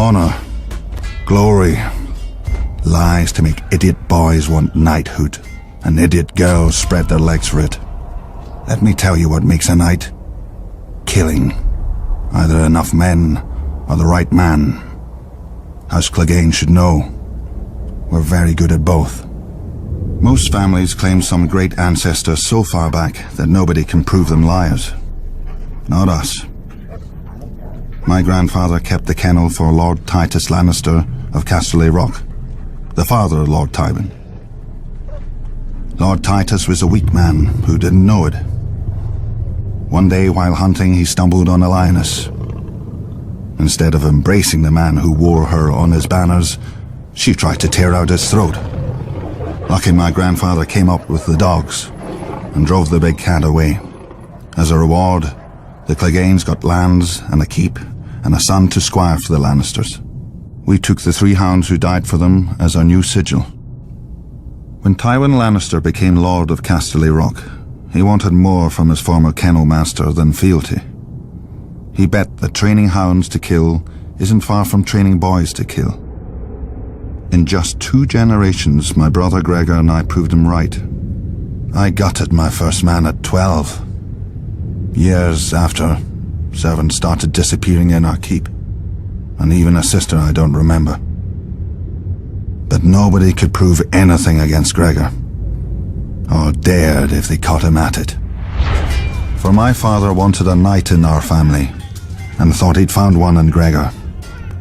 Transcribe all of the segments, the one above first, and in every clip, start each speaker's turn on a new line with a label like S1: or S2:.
S1: Honor, glory, lies to make idiot boys want knighthood, and idiot girls spread their legs for it. Let me tell you what makes a knight. Killing. Either enough men or the right man. House Clegane should know. We're very good at both. Most families claim some great ancestor so far back that nobody can prove them liars. Not us. My grandfather kept the kennel for Lord Titus Lannister of Casterly Rock, the father of Lord Tywin. Lord Titus was a weak man who didn't know it. One day while hunting he stumbled on a lioness. Instead of embracing the man who wore her on his banners, she tried to tear out his throat. Lucky my grandfather came up with the dogs and drove the big cat away. As a reward, the Cleganes got lands and a keep and a son to squire for the Lannisters. We took the 3 hounds who died for them as our new sigil. When Tywin Lannister became Lord of Casterly Rock, he wanted more from his former kennel master than fealty. He bet that training hounds to kill isn't far from training boys to kill. In just 2 generations, my brother Gregor and I proved him right. I gutted my first man at 12. Years after, servants started disappearing in our keep, and even a sister I don't remember. But nobody could prove anything against Gregor, or dared if they caught him at it. For my father wanted a knight in our family, and thought he'd found one in Gregor,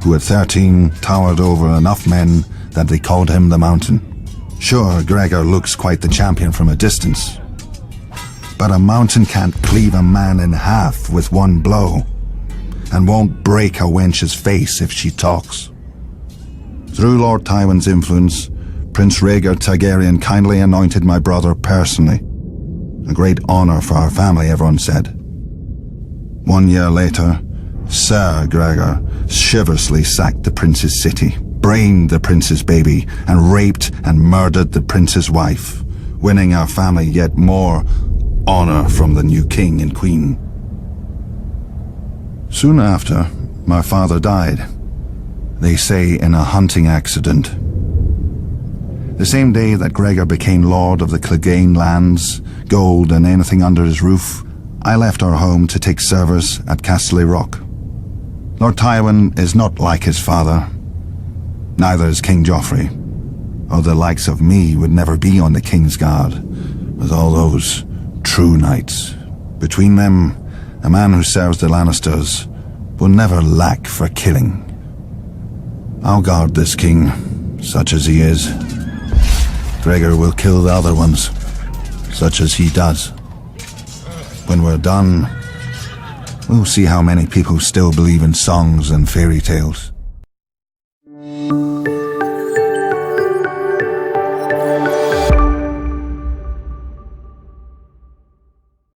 S1: who at 13 towered over enough men that they called him the Mountain. Sure, Gregor looks quite the champion from a distance, but a mountain can't cleave a man in half with one blow, and won't break a wench's face if she talks. Through Lord Tywin's influence, Prince Rhaegar Targaryen kindly anointed my brother personally. A great honor for our family, everyone said. 1 year later, Sir Gregor chivalrously sacked the prince's city, brained the prince's baby, and raped and murdered the prince's wife, winning our family yet more honor from the new king and queen. Soon after, my father died, they say in a hunting accident. The same day that Gregor became lord of the Clegane lands, gold and anything under his roof, I left our home to take service at Casterly Rock. Lord Tywin is not like his father. Neither is King Joffrey, or the likes of me would never be on the King's Guard, with all those true knights. Between them, a man who serves the Lannisters will never lack for killing. I'll guard this king, such as he is. Gregor will kill the other ones, such as he does. When we're done, we'll see how many people still believe in songs and fairy tales.